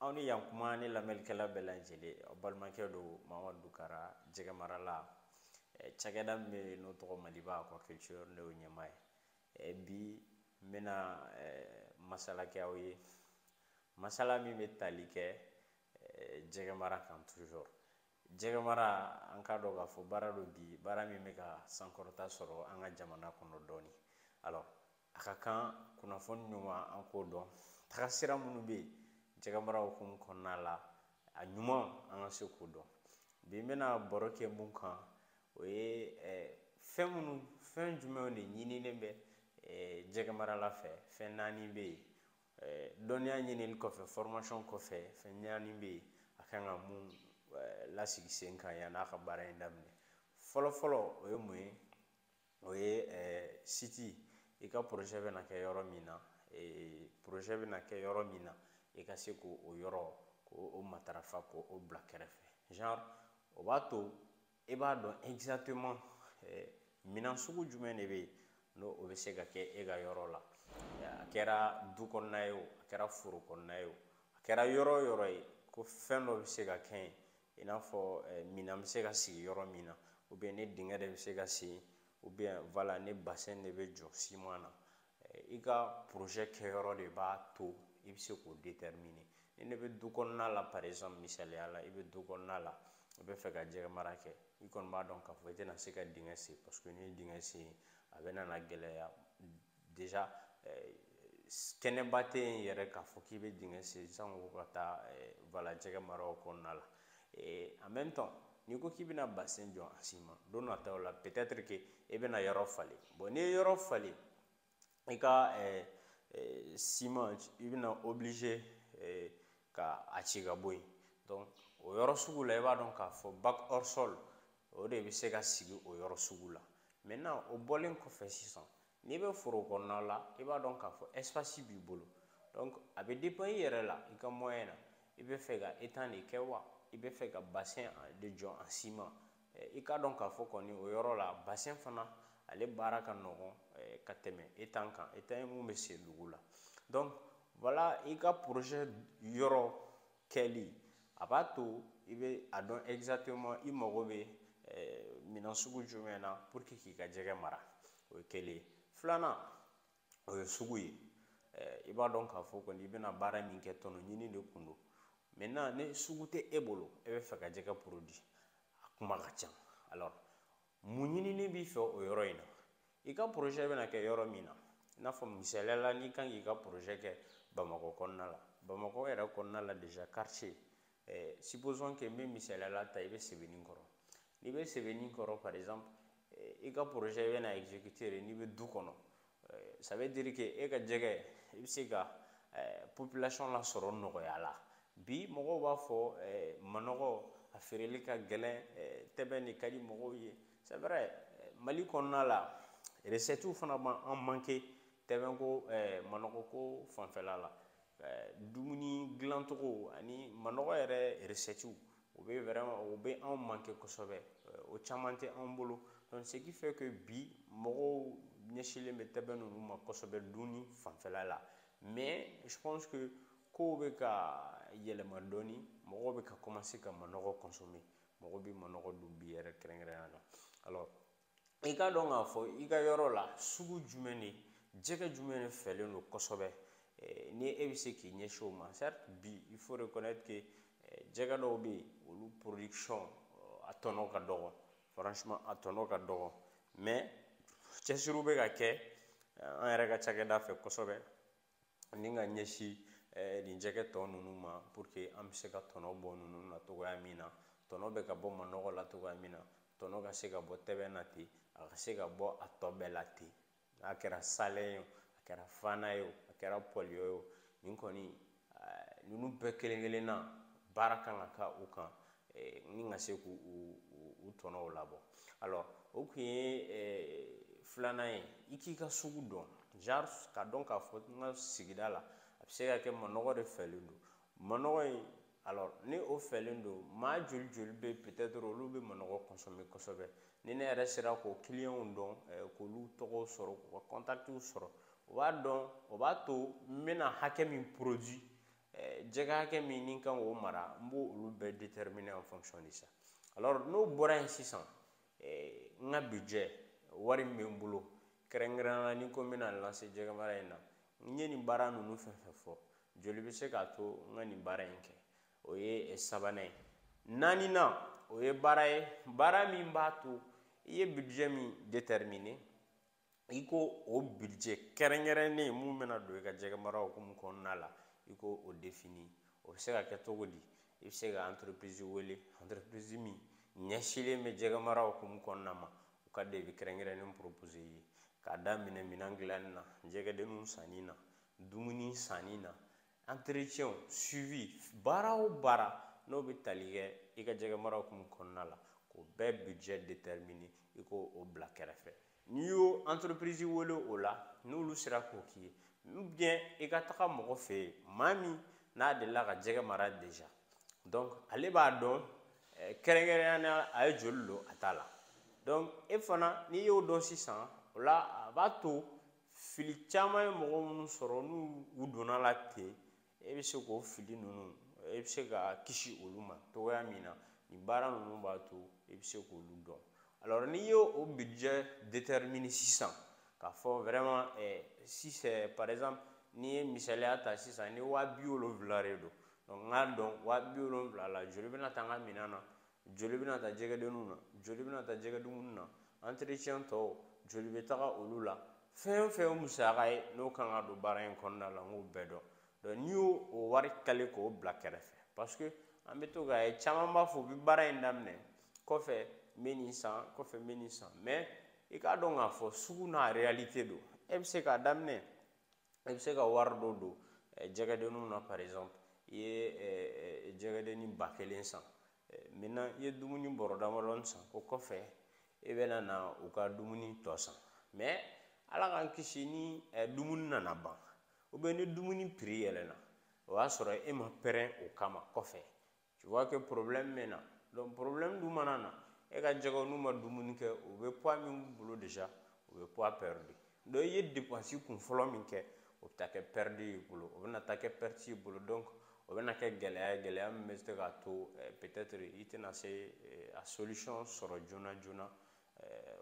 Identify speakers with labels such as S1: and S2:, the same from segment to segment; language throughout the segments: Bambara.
S1: aw ni yankuma ni lamɛlikɛla bɛɛ lajɛlen aw balimakɛ do Mamadu Dukara jɛgɛ marala cakɛda min bɛ n'o tɔgɔ Maliba Aquaculture ne y'o ɲɛmaa ye bi n bɛna masala kɛ aw ye masala min bɛ tali kɛ jɛgɛ mara kan toujours jɛgɛ mara an ka dɔn k'a fɔ baara do bi baara min bɛ ka sankɔrɔta sɔrɔ an ka jamana kɔnɔ dɔɔni alors a ka kan kunnafoni ɲuman an k'o dɔn tagasira minnu bɛ yen jɛgɛ mara hukumu kɔnɔna la a ɲuman an ka se k'o dɔn bi n bɛna baro kɛ mun kan o ye fɛn jumɛnw de ɲininen bɛ jɛgɛ marala fɛ fɛn naani bɛ yen dɔnniya ɲinini kɔfɛ formation kɔfɛ fɛn naani bɛ yen a kan ka mun lasigi sen kan yanni a ka baara in daminɛ fɔlɔ o ye mun ye o ye site i ka projet bɛna kɛ yɔrɔ min na projet bɛna kɛ yɔrɔ min na i ka se k'o yɔrɔ k'o matarafa k'o bila kɛrɛfɛ genre o b'a to i b'a dɔn exactement minɛn sugu jumɛn de bɛ yen n'o bɛ se ka kɛ e ka yɔrɔ la a kɛra du kɔnɔna ye o a kɛra foro kɔnɔna ye o a kɛra yɔrɔ o yɔrɔ ye ko fɛn dɔ bɛ se ka kɛ yen i n'a fɔ minɛn bɛ se ka sigi yɔrɔ min na ou bien ni dingɛ de bɛ se ka sigi ou bien voilà ni bassin de bɛ jɔ ciment na i ka projet kɛyɔrɔ de b'a to i bɛ se k'o déterminer ni ne bɛ du kɔnɔna la par exemple misaliya la i bɛ du kɔnɔna la i bɛ fɛ ka jɛgɛ mara kɛ i kɔni b'a dɔn k'a fɔ i tɛna se ka dingɛ sen parce que n'i ye dingɛ sen a bɛ na gɛlɛya déjà kɛnɛba tɛ yen yɛrɛ k'a fɔ k'i bɛ dingɛ sen sango ka taa voilà jɛgɛ mara o kɔnɔna la en même temps n'i ko k'i bɛna bassin jɔ en ciment don nataw la peut-être que i bɛna yɔrɔ falen bon n'i ye yɔrɔ falen i ka ciment i bɛna obligé ka a ci ka bɔ yen donc o yɔrɔ sugu la i b'a dɔn k'a fɔ bac hors sol o de bɛ se ka sigi o yɔrɔ sugu la maintenant o bɔlen kɔfɛ sisan n'i bɛ foro kɔnɔna la i b'a dɔn k'a fɔ espace b'i bolo donc a bɛ dépend i yɛrɛ la i ka moyen na i bɛ fɛ ka étang de kɛ wa i bɛ fɛ ka bassin de jɔ en ciment i ka dɔn k'a fɔ kɔni o yɔrɔ la bassin fana ale baara ka nɔgɔn ka tɛmɛ étang kan étang ye mun bɛ sen dugu la donc voilà i ka projet yɔrɔ kɛli a b'a to i bɛ a dɔn exactement i mago bɛ minɛn sugu jumɛn na pour que k'i ka jɛgɛ mara o ye kelen ye filanan o ye sugu ye i b'a dɔn k'a fɔ kɔni i bɛna baara min kɛ tɔnɔ ɲini de kun don maintenant ni sugu tɛ e bolo e bɛ fɛ ka jɛgɛ produit a kuma ka ca alors mun ɲinini b'i fɛ o yɔrɔ in na i ka projet bɛna kɛ yɔrɔ min na i n'a fɔ misaliya la n'i kan k'i ka projet kɛ Bamakɔ kɔnɔna la Bamakɔ yɛrɛ kɔnɔna la déjà quartier supposons que n bɛ misaliya la ta i bɛ Sebenikɔrɔ n'i bɛ Sebenikɔrɔ par exemple i ka projet i bɛna exécuter n'i bɛ du kɔnɔ ça veut dire que e ka jɛgɛ i bɛ se ka population lasɔrɔ nɔgɔya la bi mɔgɔw b'a fɔ manɔgɔ a feereli ka gɛlɛn tɛbɛn de ka di mɔgɔw ye c'est vrai Mali kɔnɔna la recette fana b'an manqué tɛbɛnko manɔgɔko fanfɛla la dumuni dilancogo ani manɔgɔ yɛrɛ recette o bɛ vraiment o bɛ anw manqué kosɛbɛ o caman tɛ anw bolo donc ce qui fait que bi mɔgɔw ɲɛsinlen bɛ tɛbɛn ninnu ma kosɛbɛ dumuni fanfɛla la mais je pense que kow bɛ ka yɛlɛma dɔɔni mɔgɔw bɛ ka commencer ka manɔgɔ consommer mɔgɔw bɛ manɔgɔ dun bi yɛrɛ kɛrɛnkɛrɛnnenya la alors i ka dɔn k'a fɔ i ka yɔrɔ la sugu jumɛn de jɛgɛ jumɛn de fɛlen don kosɛbɛ ni e bɛ se k'i ɲɛsin o ma certes bi il faut reconnaître que jɛgɛ dɔw bɛ yen olu production a tɔnɔ ka dɔgɔ franchement a tɔnɔ ka dɔgɔ mais cɛsiriw bɛ ka kɛ an yɛrɛ ka cakɛda fɛ kosɛbɛ ni ka ɲɛsin nin jɛgɛ tɔ ninnu ma pour que an bɛ se ka tɔnɔ bɔ ninnu na cogoya min na tɔnɔ bɛ ka bɔ manɔgɔ la cogoya min na tɔnɔ ka se ka bɔ tɛbɛn na ten a ka se ka bɔ a tɔ bɛɛ la ten n'a kɛra salɛn ye o a kɛra fana ye o a kɛra pɔliyɔ ye o nin kɔni ninnu bɛɛ kelen kelenna baara kan ka kɛ u kan ni ka se k'u tɔnɔw labɔ alors o kun ye filanan ye i k'i ka sugu dɔn genre ka dɔn k'a fɔ n ka sigida la a bɛ se ka kɛ manɔgɔ de fɛlen don manɔgɔ in alors ni o fɛlen don maa joli joli bɛ peut-être olu bɛ manɔgɔ consommer kosɛbɛ ni ne yɛrɛ sera k'o clientw dɔn k'olu tɔgɔw sɔrɔ k'u ka contacts sɔrɔ o b'a dɔn o b'a to n bɛna hakɛ min produit jɛgɛ hakɛ min ni kan k'o mara n b'o olu bɛɛ déterminer en fonction de ça. Alors n'o bɔra yen sisan n ka budget wari min bɛ n bolo kɛrɛnkɛrɛnnenya la ni ko n bɛna lancer jɛgɛ mara in na n ye nin baara ninnu fɛn fɛn fɔ joli bɛ se k'a to n ka nin baara in kɛ o ye sabanan ye. Naaninan o ye baara ye baara min b'a to i ye budget min déterminer i ko o budget kɛrɛnkɛrɛnnen mun bɛna don i ka jɛgɛ mara hukumu kɔnɔna la i ko o définir o bɛ se ka kɛ cogo di i bɛ se ka entreprise wele entreprise min ɲɛsinlen bɛ jɛgɛ mara hukumu kɔnɔna ma u ka devi kɛrɛnkɛrɛnnen proposer i ye k'a daminɛ minɛn dilanni na jɛgɛdenninw sanni na dumuni sanni na entretien suivi baara o baara n'o bɛ tali kɛ i ka jɛgɛ mara hukumu kɔnɔna la k'o bɛɛ budget déterminer i ko o bila kɛrɛfɛ. N'i y'o entreprise wele o la n'olu sera k'o k'i ye ou bien i ka taga mɔgɔ fɛ yen maa min n'a delila ka jɛgɛ mara déjà donc ale b'a dɔn kɛrɛnkɛrɛnnenya a ye joli don a t'a la donc e fana n'i y'o dɔn sisan o la a b'a to fili caman ye mɔgɔ minnu sɔrɔ n'u donna la ten e bɛ se k'o fili ninnu e bɛ se ka kisi olu ma cogoya min na nin baara ninnu b'a to e bɛ se k'olu dɔn. Alors n'i y'o budget déterminer sisan k'a fɔ vraiment si c'est par exemple n'i ye misaliya ta sisan ni 70,000 de don donc n k'a dɔn 70,000 la joli bɛna ta n ka minɛn na joli bɛna ta jɛgɛdenninw na joli bɛna ta jɛgɛ dumuni na entretien tɔw joli bɛ taga olu la fɛn o fɛn musaka ye n'o kan ka don baara in kɔnɔna la n k'o bɛɛ dɔn donc n'i y'o wari kale k'o bila kɛrɛfɛ parce que an bɛ to k'a ye caman b'a fɔ u bɛ baara in daminɛ kɔfɛ n bɛ nin san kɔfɛ n bɛ nin san mais i k'a dɔn k'a fɔ sugu n'a réalité don e bɛ se k'a daminɛ e bɛ se ka wari dɔ don jɛgɛdenninw na par exemple i ye jɛgɛdennin 1,000 san maintenant i ye dumuni bɔrɔ damadɔni san o kɔfɛ e bɛna na u ka dumuni tɔ san mais ala k'an kisi ni dumuni nana ban ou bien ni dumuni prix yɛlɛna o y'a sɔrɔ e ma pɛrɛn o kama kɔfɛ tu vois que problème bɛ na donc problème dun mana na e ka jɛgɛw n'u ma dumuni kɛ u bɛ poids min b'u bolo déjà u bɛ poids perdu donc i ye dépense kun fɔlɔ min kɛ o bɛ taa kɛ perdu y'i bolo o bɛna taa kɛ perte y'i bolo donc o bɛna kɛ gɛlɛya ye gɛlɛya min bɛ se k'a to peut-être i tɛna se a solution sɔrɔ joona joona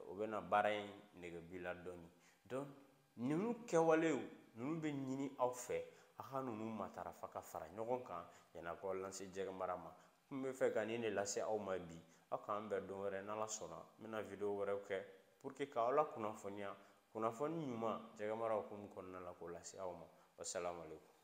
S1: o bɛna baara in nege b'i la dɔɔni donc ninnu kɛwalew ninnu bɛ ɲini aw fɛ a ka ninnu matarafa ka fara ɲɔgɔn kan yanni a ka lancer jɛgɛ mara ma n bɛ fɛ ka nin de lase aw ma bi aw k'an bɛn don wɛrɛ n'Ala sɔnna n bɛna video wɛrɛw kɛ pour que k'aw la kunnafoniya kunnafoni ɲuman jɛgɛ mara hukumu kɔnɔna la k'o lase aw ma wassalamu alaikum.